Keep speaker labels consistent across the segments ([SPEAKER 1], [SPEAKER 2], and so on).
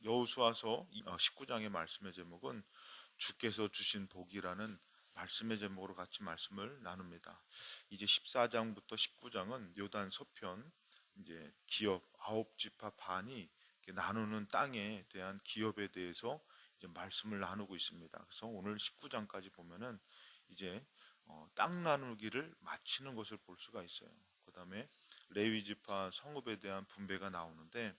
[SPEAKER 1] 여호수아서 19장의 말씀의 제목은 주께서 주신 복이라는 말씀의 제목으로 같이 말씀을 나눕니다. 이제 14장부터 19장은 요단 서편, 이제 기업 아홉 지파 반이 나누는 땅에 대한 기업에 대해서 이제 말씀을 나누고 있습니다. 그래서 오늘 19장까지 보면은 이제 땅 나누기를 마치는 것을 볼 수가 있어요. 그 다음에 레위 지파 성읍에 대한 분배가 나오는데,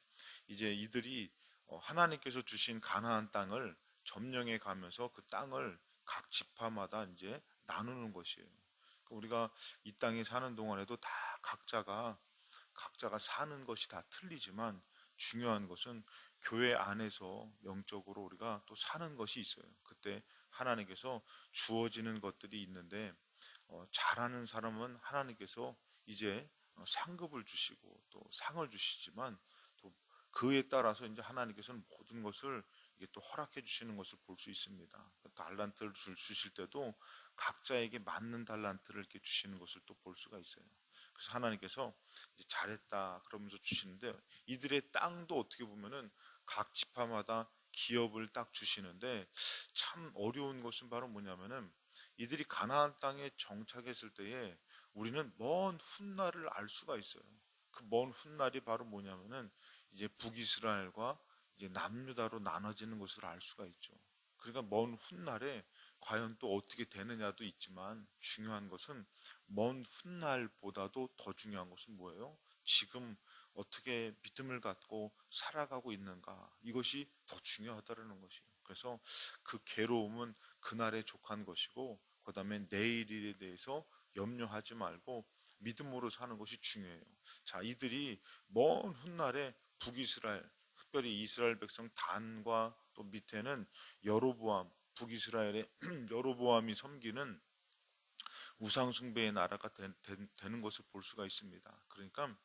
[SPEAKER 1] 이제 이들이 하나님께서 주신 가나안 땅을 점령해 가면서 그 땅을 각 지파마다 이제 나누는 것이에요. 그러니까 우리가 이 땅에 사는 동안에도 다 각자가 사는 것이 다 틀리지만, 중요한 것은 교회 안에서 영적으로 우리가 또 사는 것이 있어요. 그때 하나님께서 주어지는 것들이 있는데, 잘하는 사람은 하나님께서 이제 상급을 주시고 또 상을 주시지만, 또 그에 따라서 이제 하나님께서는 모든 것을 이게 또 허락해 주시는 것을 볼 수 있습니다. 달란트를 주실 때도 각자에게 맞는 달란트를 이렇게 주시는 것을 또 볼 수가 있어요. 그래서 하나님께서 이제 잘했다 그러면서 주시는데, 이들의 땅도 어떻게 보면은 각 지파마다 기업을 딱 주시는데, 참 어려운 것은 바로 뭐냐면은, 이들이 가나안 땅에 정착했을 때에 우리는 먼 훗날을 알 수가 있어요. 그 먼 훗날이 바로 뭐냐면은 이제 북이스라엘과 이제 남유다로 나눠지는 것을 알 수가 있죠. 그러니까 먼 훗날에 과연 또 어떻게 되느냐도 있지만, 중요한 것은 먼 훗날보다도 더 중요한 것은 뭐예요? 지금 어떻게 믿음을 갖고 살아가고 있는가, 이것이 더 중요하다는 것이에요. 그래서 그 괴로움은 그날에 족한 것이고, 그 다음에 내일에 대해서 염려하지 말고 믿음으로 사는 것이 중요해요. 자, 이들이 먼 훗날에 북이스라엘, 특별히 이스라엘 백성 단과 또 밑에는 여로보암, 북이스라엘의 여로보암이 섬기는 우상숭배의 나라가 되는 것을 볼 수가 있습니다. 그러니까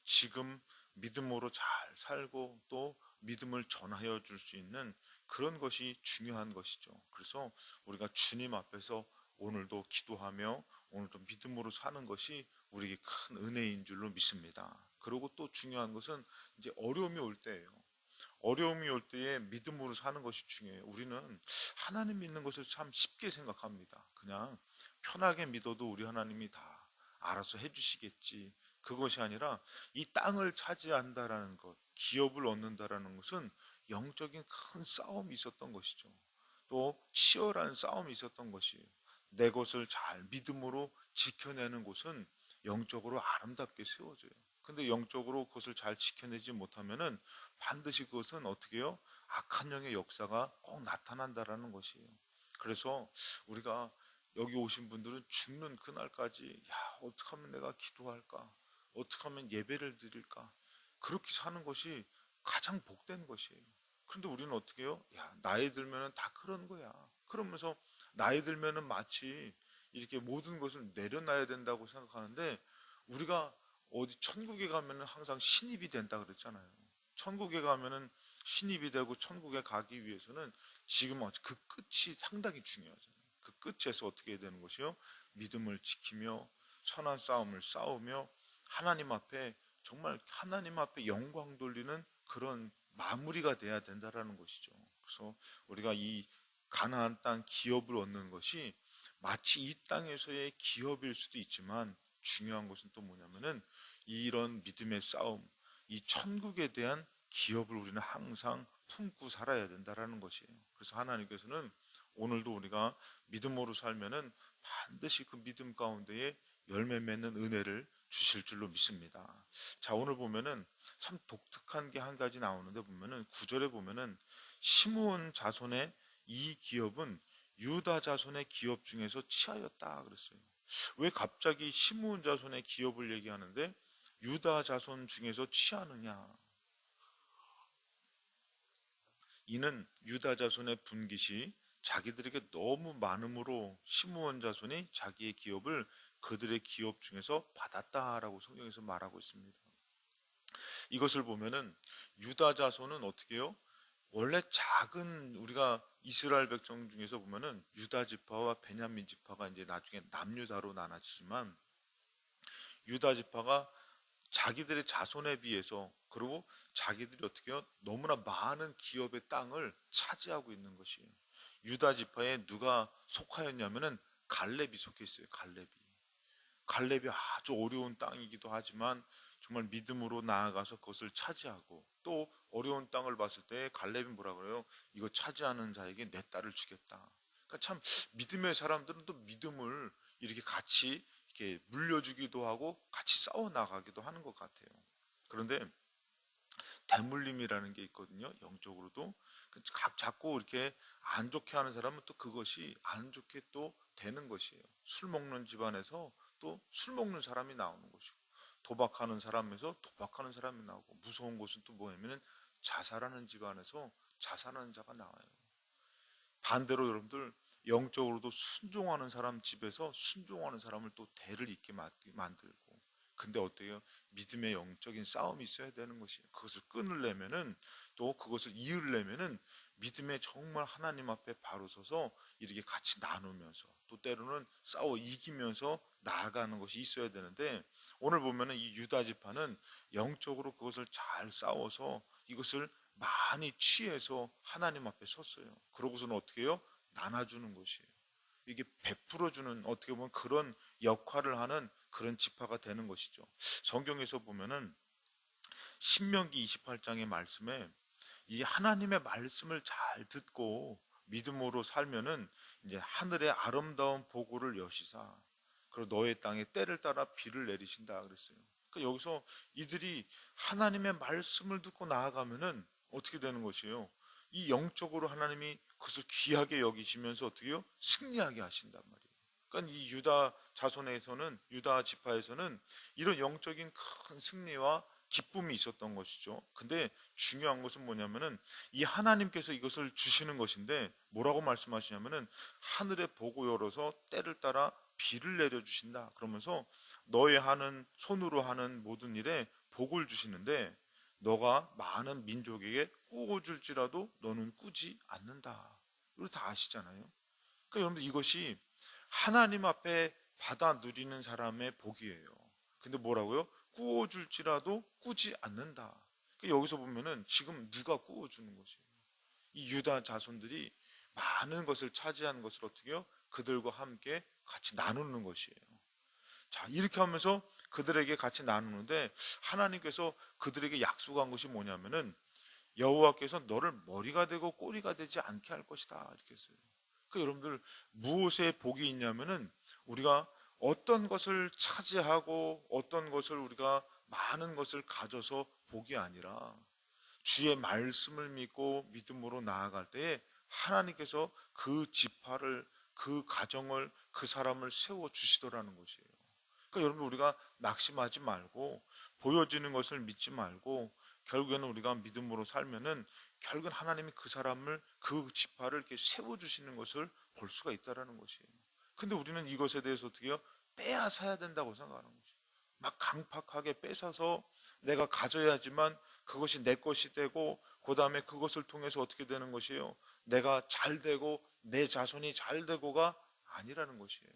[SPEAKER 1] 지금 믿음으로 잘 살고 또 믿음을 전하여 줄 수 있는 그런 것이 중요한 것이죠. 그래서 우리가 주님 앞에서 오늘도 기도하며 오늘도 믿음으로 사는 것이 우리에게 큰 은혜인 줄로 믿습니다. 그리고 또 중요한 것은 이제 어려움이 올 때예요. 어려움이 올 때에 믿음으로 사는 것이 중요해요. 우리는 하나님 믿는 것을 참 쉽게 생각합니다. 그냥 편하게 믿어도 우리 하나님이 다 알아서 해주시겠지. 그것이 아니라 이 땅을 차지한다라는 것, 기업을 얻는다라는 것은 영적인 큰 싸움이 있었던 것이죠. 또 치열한 싸움이 있었던 것이에요. 내 것을 잘 믿음으로 지켜내는 곳은 영적으로 아름답게 세워져요. 근데 영적으로 그것을 잘 지켜내지 못하면은 반드시 그것은 어떻게 해요? 악한 영의 역사가 꼭 나타난다라는 것이에요. 그래서 우리가 여기 오신 분들은 죽는 그날까지, 야, 어떻게 하면 내가 기도할까? 어떻게 하면 예배를 드릴까? 그렇게 사는 것이 가장 복된 것이에요. 그런데 우리는 어떻게 해요? 야, 나이 들면은 다 그런 거야. 그러면서 나이 들면은 마치 이렇게 모든 것을 내려놔야 된다고 생각하는데, 우리가 어디 천국에 가면은 항상 신입이 된다 그랬잖아요. 천국에 가면은 신입이 되고 천국에 가기 위해서는 지금 그 끝이 상당히 중요하잖아요. 그 끝에서 어떻게 해야 되는 것이요? 믿음을 지키며 선한 싸움을 싸우며 하나님 앞에, 정말 하나님 앞에 영광 돌리는 그런 마무리가 돼야 된다라는 것이죠. 그래서 우리가 이 가나안 땅 기업을 얻는 것이 마치 이 땅에서의 기업일 수도 있지만, 중요한 것은 또 뭐냐면은 이런 믿음의 싸움, 이 천국에 대한 기업을 우리는 항상 품고 살아야 된다라는 것이에요. 그래서 하나님께서는 오늘도 우리가 믿음으로 살면은 반드시 그 믿음 가운데에 열매 맺는 은혜를 주실 줄로 믿습니다. 자, 오늘 보면은 참 독특한 게 한 가지 나오는데, 보면은 9절에 보면은 시므온 자손의 이 기업은 유다 자손의 기업 중에서 취하였다 그랬어요. 왜 갑자기 시므온 자손의 기업을 얘기하는데 유다 자손 중에서 취하느냐? 이는 유다 자손의 분깃이 자기들에게 너무 많음으로 시므온 자손이 자기의 기업을 그들의 기업 중에서 받았다라고 성경에서 말하고 있습니다. 이것을 보면은 유다 자손은 어떻게 해요? 원래 작은, 우리가 이스라엘 백성 중에서 보면은 유다 지파와 베냐민 지파가 이제 나중에 남유다로 나눠지지만, 유다 지파가 자기들의 자손에 비해서, 그리고 자기들이 어떻게 해요? 너무나 많은 기업의 땅을 차지하고 있는 것이에요. 유다 지파에 누가 속하였냐면은 갈렙이 속해 있어요. 갈렙이 아주 어려운 땅이기도 하지만 정말 믿음으로 나아가서 그것을 차지하고, 또 어려운 땅을 봤을 때 갈렙이 뭐라 그래요? 이거 차지하는 자에게 내 딸을 주겠다. 그러니까 참 믿음의 사람들은 또 믿음을 이렇게 같이 이렇게 물려주기도 하고 같이 싸워 나가기도 하는 것 같아요. 그런데 대물림이라는 게 있거든요. 영적으로도 자꾸 이렇게 안 좋게 하는 사람은 또 그것이 안 좋게 또 되는 것이에요. 술 먹는 집안에서 또 술 먹는 사람이 나오는 것이고, 도박하는 사람에서 도박하는 사람이 나오고, 무서운 것은 또 뭐냐면은 자살하는 집안에서 자살하는 자가 나와요. 반대로 여러분들, 영적으로도 순종하는 사람 집에서 순종하는 사람을 또 대를 잇게 만들고, 근데 어때요? 믿음의 영적인 싸움이 있어야 되는 것이에요. 그것을 끊으려면은, 또 그것을 이으려면은 믿음에 정말 하나님 앞에 바로 서서 이렇게 같이 나누면서, 또 때로는 싸워 이기면서 나아가는 것이 있어야 되는데, 오늘 보면은 이 유다 지파는 영적으로 그것을 잘 싸워서 이것을 많이 취해서 하나님 앞에 섰어요. 그러고서는 어떻게 해요? 나눠주는 것이에요. 이게 베풀어주는, 어떻게 보면 그런 역할을 하는 그런 지파가 되는 것이죠. 성경에서 보면은 신명기 28장의 말씀에 이 하나님의 말씀을 잘 듣고 믿음으로 살면은 이제 하늘의 아름다운 보고를 여시사, 그리고 너의 땅에 때를 따라 비를 내리신다 그랬어요. 그러니까 여기서 이들이 하나님의 말씀을 듣고 나아가면은 어떻게 되는 것이에요? 이 영적으로 하나님이 그것을 귀하게 여기시면서 어떻게 해요? 승리하게 하신단 말이에요. 그러니까 이 유다 자손에서는, 유다 지파에서는 이런 영적인 큰 승리와 기쁨이 있었던 것이죠. 근데 중요한 것은 뭐냐면은 이 하나님께서 이것을 주시는 것인데, 뭐라고 말씀하시냐면은 하늘에 보고 열어서 때를 따라 비를 내려 주신다. 그러면서 너의 하는, 손으로 하는 모든 일에 복을 주시는데, 너가 많은 민족에게 꾸어줄지라도 너는 꾸지 않는다. 이거 다 아시잖아요. 그러니까 여러분들, 이것이 하나님 앞에 받아 누리는 사람의 복이에요. 근데 뭐라고요? 꾸어줄지라도 꾸지 않는다. 그러니까 여기서 보면은 지금 누가 꾸어주는 것이에요? 이 유다 자손들이 많은 것을 차지한 것을 어떻게 해요? 그들과 함께 같이 나누는 것이에요. 자, 이렇게 하면서 그들에게 같이 나누는데, 하나님께서 그들에게 약속한 것이 뭐냐면은 여호와께서 너를 머리가 되고 꼬리가 되지 않게 할 것이다, 이렇게 했어요. 그 여러분들, 무엇에 복이 있냐면은 우리가 어떤 것을 차지하고 어떤 것을 우리가 많은 것을 가져서 복이 아니라, 주의 말씀을 믿고 믿음으로 나아갈 때에 하나님께서 그 지파를, 그 가정을, 그 사람을 세워 주시더라는 것이에요. 그러니까 여러분, 우리가 낙심하지 말고 보여지는 것을 믿지 말고, 결국에는 우리가 믿음으로 살면은 결국은 하나님이 그 사람을, 그 지파를 이렇게 세워 주시는 것을 볼 수가 있다라는 것이에요. 근데 우리는 이것에 대해서 어떻게 해요? 빼앗아야 된다고 생각하는 거죠. 막 강팍하게 뺏어서 내가 가져야지만 그것이 내 것이 되고, 그 다음에 그것을 통해서 어떻게 되는 것이에요? 내가 잘 되고 내 자손이 잘 되고가 아니라는 것이에요.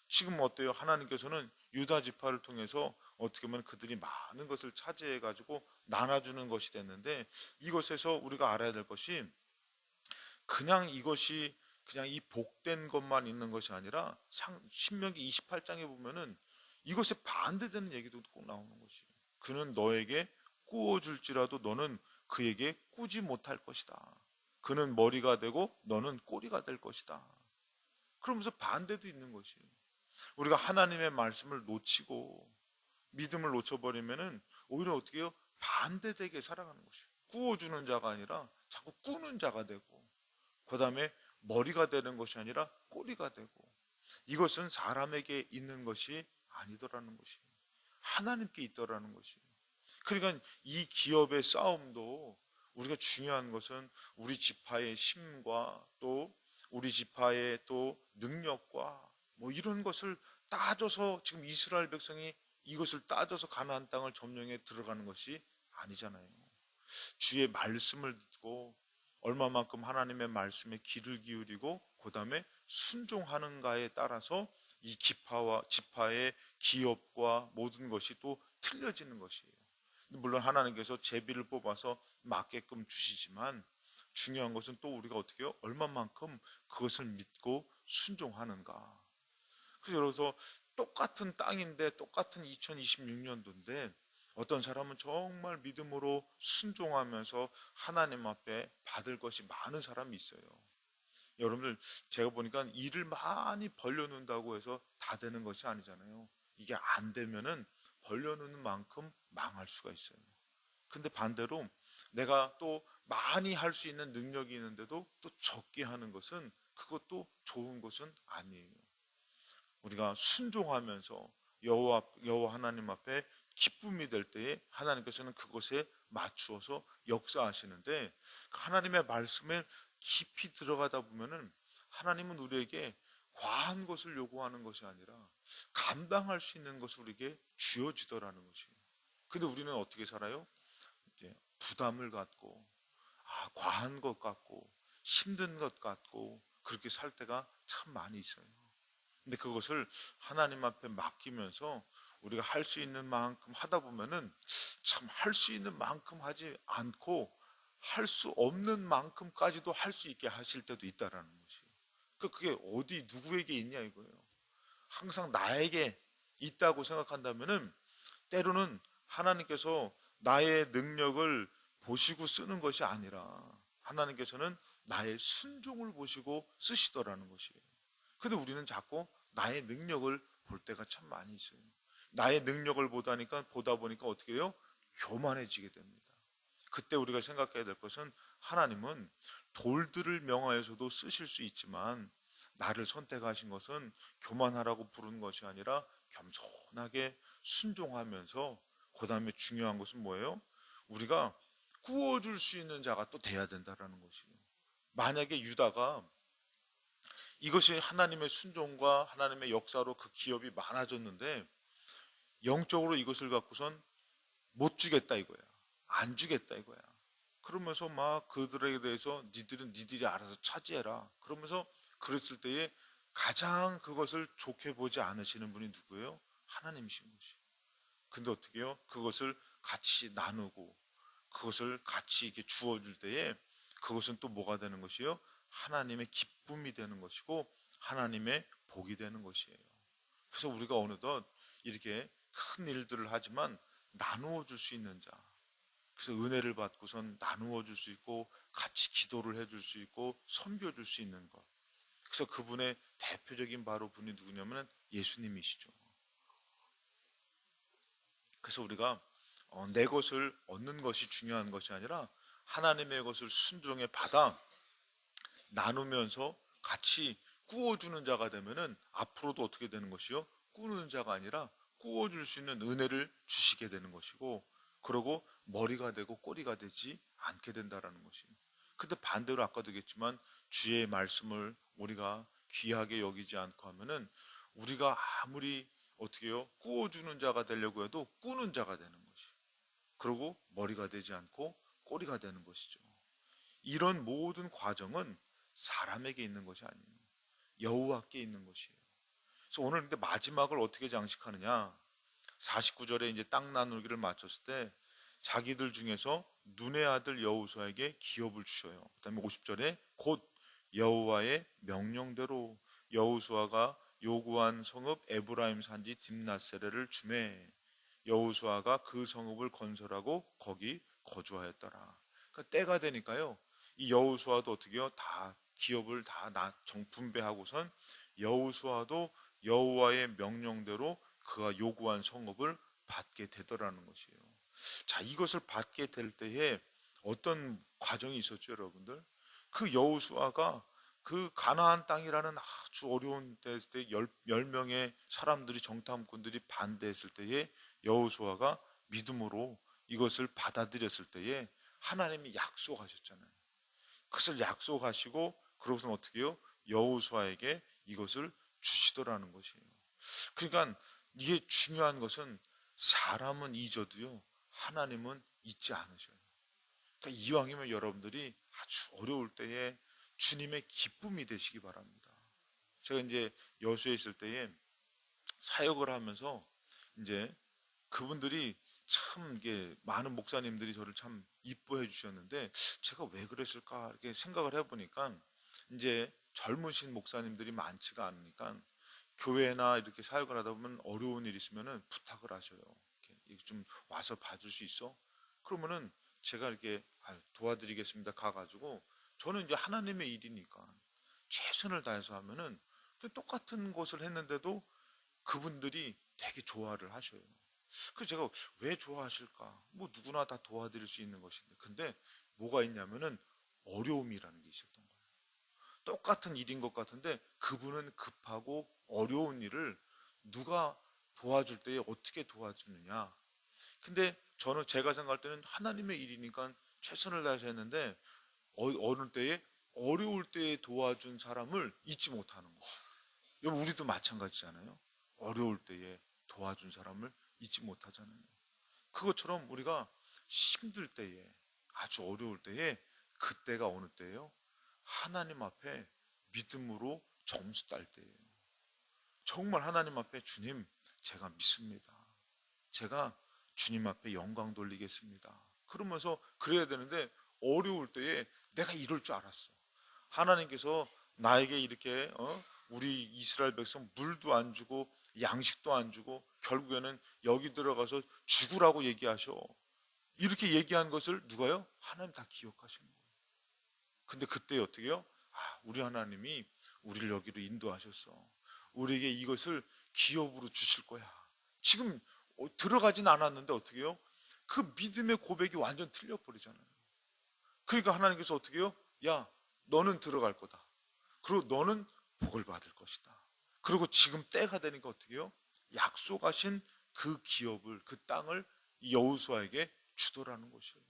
[SPEAKER 1] 지금 어때요? 하나님께서는 유다 지파를 통해서 어떻게 보면 그들이 많은 것을 차지해 가지고 나눠주는 것이 됐는데, 이것에서 우리가 알아야 될 것이, 그냥 이것이 그냥 이 복된 것만 있는 것이 아니라, 신명기 28장에 보면은 이것에 반대되는 얘기도 꼭 나오는 것이에요. 그는 너에게 꾸어줄지라도 너는 그에게 꾸지 못할 것이다. 그는 머리가 되고 너는 꼬리가 될 것이다. 그러면서 반대도 있는 것이에요. 우리가 하나님의 말씀을 놓치고 믿음을 놓쳐버리면은 오히려 어떻게 해요? 반대되게 살아가는 것이에요. 꾸어주는 자가 아니라 자꾸 꾸는 자가 되고, 그 다음에 머리가 되는 것이 아니라 꼬리가 되고, 이것은 사람에게 있는 것이 아니더라는 것이에요. 하나님께 있더라는 것이에요. 그러니까 이 기업의 싸움도, 우리가 중요한 것은 우리 지파의 힘과 또 우리 지파의 또 능력과 뭐 이런 것을 따져서, 지금 이스라엘 백성이 이것을 따져서 가나안 땅을 점령해 들어가는 것이 아니잖아요. 주의 말씀을 듣고 얼마만큼 하나님의 말씀에 귀를 기울이고 그 다음에 순종하는가에 따라서 이 지파의 기업과 모든 것이 또 틀려지는 것이에요. 물론 하나님께서 제비를 뽑아서 맞게끔 주시지만 중요한 것은 또 우리가 어떻게 해요? 얼마만큼 그것을 믿고 순종하는가. 그래서 똑같은 땅인데 똑같은 2026년도인데 어떤 사람은 정말 믿음으로 순종하면서 하나님 앞에 받을 것이 많은 사람이 있어요. 여러분들, 제가 보니까 일을 많이 벌려놓는다고 해서 다 되는 것이 아니잖아요. 이게 안 되면은 벌려놓는 만큼 망할 수가 있어요. 근데 반대로 내가 또 많이 할 수 있는 능력이 있는데도 또 적게 하는 것은 그것도 좋은 것은 아니에요. 우리가 순종하면서 여호와 하나님 앞에 기쁨이 될 때에 하나님께서는 그것에 맞추어서 역사하시는데, 하나님의 말씀에 깊이 들어가다 보면은 하나님은 우리에게 과한 것을 요구하는 것이 아니라 감당할 수 있는 것을 우리에게 주어지더라는 것이에요. 근데 우리는 어떻게 살아요? 이제 부담을 갖고, 과한 것 같고 힘든 것 같고 그렇게 살 때가 참 많이 있어요. 근데 그것을 하나님 앞에 맡기면서 우리가 할 수 있는 만큼 하다 보면은 참 할 수 있는 만큼 하지 않고 할 수 없는 만큼까지도 할 수 있게 하실 때도 있다라는 거지. 그게 어디 누구에게 있냐 이거예요. 항상 나에게 있다고 생각한다면은 때로는 하나님께서 나의 능력을 보시고 쓰는 것이 아니라 하나님께서는 나의 순종을 보시고 쓰시더라는 것이에요. 근데 우리는 자꾸 나의 능력을 볼 때가 참 많이 있어요. 나의 능력을 보다 보니까 어떻게 해요? 교만해지게 됩니다. 그때 우리가 생각해야 될 것은 하나님은 돌들을 명하여서도 쓰실 수 있지만 나를 선택하신 것은 교만하라고 부른 것이 아니라 겸손하게 순종하면서, 그 다음에 중요한 것은 뭐예요? 우리가 구워줄 수 있는 자가 또 돼야 된다라는 것이에요. 만약에 유다가 이것이 하나님의 순종과 하나님의 역사로 그 기업이 많아졌는데 영적으로 이것을 갖고선 못 주겠다 이거야. 안 주겠다 이거야. 그러면서 막 그들에게 대해서 니들은 니들이 알아서 차지해라. 그러면서 그랬을 때에 가장 그것을 좋게 보지 않으시는 분이 누구예요? 하나님이신 것이. 근데 어떻게 해요? 그것을 같이 나누고 그것을 같이 이렇게 주어줄 때에 그것은 또 뭐가 되는 것이요? 하나님의 기쁨이 되는 것이고 하나님의 복이 되는 것이에요. 그래서 우리가 어느덧 이렇게 큰 일들을 하지만 나누어 줄 수 있는 자, 그래서 은혜를 받고선 나누어 줄 수 있고 같이 기도를 해줄 수 있고 섬겨 줄 수 있는 것, 그래서 그분의 대표적인 바로 분이 누구냐면 예수님이시죠. 그래서 우리가 내 것을 얻는 것이 중요한 것이 아니라 하나님의 것을 순종해 받아 나누면서 같이 구워주는 자가 되면은 앞으로도 어떻게 되는 것이요? 꾸는 자가 아니라 구워줄 수 있는 은혜를 주시게 되는 것이고, 그러고 머리가 되고 꼬리가 되지 않게 된다라는 것입니다. 근데 반대로 아까도 얘기했지만 주의 말씀을 우리가 귀하게 여기지 않고 하면은 우리가 아무리 어떻게 해요? 구워주는 자가 되려고 해도 꾸는 자가 되는 것이. 그리고 머리가 되지 않고 꼬리가 되는 것이죠. 이런 모든 과정은 사람에게 있는 것이 아니에요. 여호와께 있는 것이에요. 그래서 오늘 근데 마지막을 어떻게 장식하느냐? 49절에 이제 땅 나누기를 마쳤을 때 자기들 중에서 눈의 아들 여호수아에게 기업을 주셔요. 그다음에 50절에 곧 여호와의 명령대로 여호수아가 요구한 성읍 에브라임 산지 딥나세레를 주매 여호수아가 그 성읍을 건설하고 거기 거주하였더라. 그러니까 때가 되니까요. 이 여호수아도 어떻게 해요? 다 기업을 다 정분배하고선 여호수아도 여호와의 명령대로 그가 요구한 성읍을 받게 되더라는 것이에요. 자, 이것을 받게 될 때에 어떤 과정이 있었죠, 여러분들? 그 여호수아가 그 가나안 땅이라는 아주 어려운 때였을 때 열 명의 사람들이 정탐꾼들이 반대했을 때에 여호수아가 믿음으로 이것을 받아들였을 때에 하나님이 약속하셨잖아요. 그것을 약속하시고 그러고서는 어떻게 해요? 여호수아에게 이것을 주시더라는 것이에요. 그러니까 이게 중요한 것은 사람은 잊어도요 하나님은 잊지 않으셔요. 그러니까 이왕이면 여러분들이 아주 어려울 때에 주님의 기쁨이 되시기 바랍니다. 제가 이제 여수에 있을 때에 사역을 하면서 이제 그분들이 참 이게 많은 목사님들이 저를 참 이뻐해 주셨는데 제가 왜 그랬을까 이렇게 생각을 해보니까 이제 젊으신 목사님들이 많지가 않으니까 교회나 이렇게 사역을 하다 보면 어려운 일 있으면은 부탁을 하셔요. 이렇게 좀 와서 봐줄 수 있어? 그러면은 제가 이렇게 도와드리겠습니다. 가가지고 저는 이제 하나님의 일이니까 최선을 다해서 하면은 똑같은 것을 했는데도 그분들이 되게 좋아를 하셔요. 그래서 제가 왜 좋아하실까? 뭐 누구나 다 도와드릴 수 있는 것인데. 근데 뭐가 있냐면은 어려움이라는 게 있었던 거예요. 똑같은 일인 것 같은데 그분은 급하고 어려운 일을 누가 도와줄 때에 어떻게 도와주느냐. 근데 저는 제가 생각할 때는 하나님의 일이니까 최선을 다해서 했는데 어느 때에 어려울 때에 도와준 사람을 잊지 못하는 거예요. 여러분 우리도 마찬가지잖아요. 어려울 때에 도와준 사람을 잊지 못하잖아요. 그것처럼 우리가 힘들 때에 아주 어려울 때에 그때가 어느 때예요? 하나님 앞에 믿음으로 점수 딸 때예요. 정말 하나님 앞에 주님 제가 믿습니다. 제가 주님 앞에 영광 돌리겠습니다. 그러면서 그래야 되는데 어려울 때에 내가 이럴 줄 알았어. 하나님께서 나에게 이렇게 우리 이스라엘 백성 물도 안 주고 양식도 안 주고 결국에는 여기 들어가서 죽으라고 얘기하셔. 이렇게 얘기한 것을 누가요? 하나님 다 기억하시는 거예요. 근데 그때 어떻게 해요? 우리 하나님이 우리를 여기로 인도하셨어. 우리에게 이것을 기업으로 주실 거야. 지금 들어가진 않았는데 어떻게 해요? 그 믿음의 고백이 완전 틀려버리잖아요. 그러니까 하나님께서 어떻게 해요? 야, 너는 들어갈 거다. 그리고 너는 복을 받을 것이다. 그리고 지금 때가 되니까 어떻게 해요? 약속하신 그 기업을, 그 땅을 여호수아에게 주도라는 것이에요.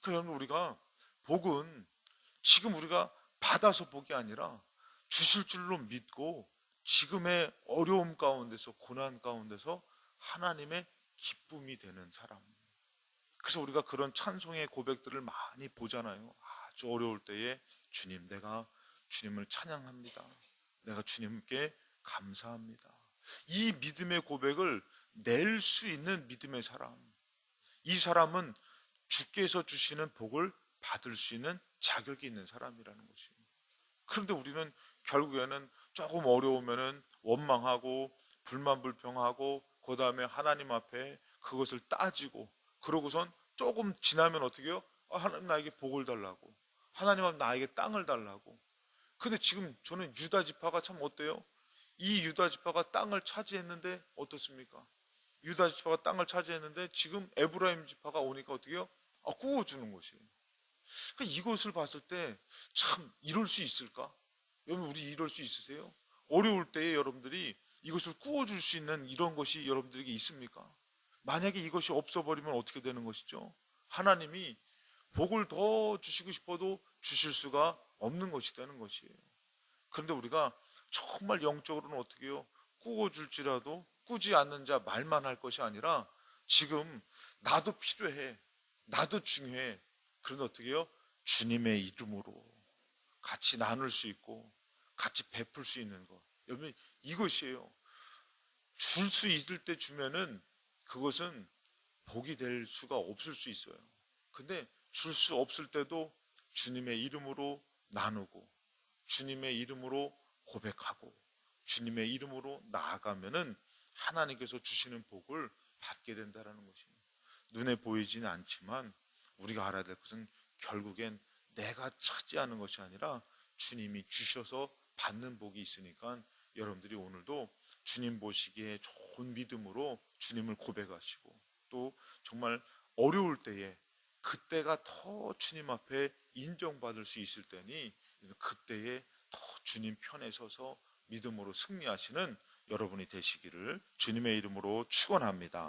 [SPEAKER 1] 그러면 우리가 복은 지금 우리가 받아서 복이 아니라 주실 줄로 믿고 지금의 어려움 가운데서 고난 가운데서 하나님의 기쁨이 되는 사람. 그래서 우리가 그런 찬송의 고백들을 많이 보잖아요. 아주 어려울 때에 주님, 내가 주님을 찬양합니다. 내가 주님께 감사합니다. 이 믿음의 고백을 낼 수 있는 믿음의 사람. 이 사람은 주께서 주시는 복을 받을 수 있는 자격이 있는 사람이라는 것이에요. 그런데 우리는 결국에는 조금 어려우면은 원망하고 불만불평하고 그 다음에 하나님 앞에 그것을 따지고 그러고선 조금 지나면 어떻게 해요? 하나님 나에게 복을 달라고 하나님 앞에 나에게 땅을 달라고. 근데 지금 저는 유다 지파가 참 어때요? 이 유다 지파가 땅을 차지했는데 어떻습니까? 유다 지파가 땅을 차지했는데 지금 에브라임 지파가 오니까 어떻게 해요? 구워주는 것이에요. 그러니까 이것을 봤을 때 참 이럴 수 있을까? 여러분 우리 이럴 수 있으세요? 어려울 때에 여러분들이 이것을 구워줄 수 있는 이런 것이 여러분들에게 있습니까? 만약에 이것이 없어버리면 어떻게 되는 것이죠? 하나님이 복을 더 주시고 싶어도 주실 수가 없는 것이 되는 것이에요. 그런데 우리가 정말 영적으로는 어떻게 해요? 꾸어줄지라도 꾸지 않는 자 말만 할 것이 아니라 지금 나도 필요해. 나도 중요해. 그런데 어떻게 해요? 주님의 이름으로 같이 나눌 수 있고 같이 베풀 수 있는 것. 여러분 이것이에요. 줄 수 있을 때 주면은 그것은 복이 될 수가 없을 수 있어요. 근데 줄 수 없을 때도 주님의 이름으로 나누고 주님의 이름으로 고백하고 주님의 이름으로 나아가면은 하나님께서 주시는 복을 받게 된다는 것입니다. 눈에 보이지는 않지만 우리가 알아야 될 것은 결국엔 내가 차지하는 것이 아니라 주님이 주셔서 받는 복이 있으니까 여러분들이 오늘도 주님 보시기에 좋은 믿음으로 주님을 고백하시고 또 정말 어려울 때에 그때가 더 주님 앞에 인정받을 수 있을 때니 그때에 더 주님 편에 서서 믿음으로 승리하시는 여러분이 되시기를 주님의 이름으로 축원합니다.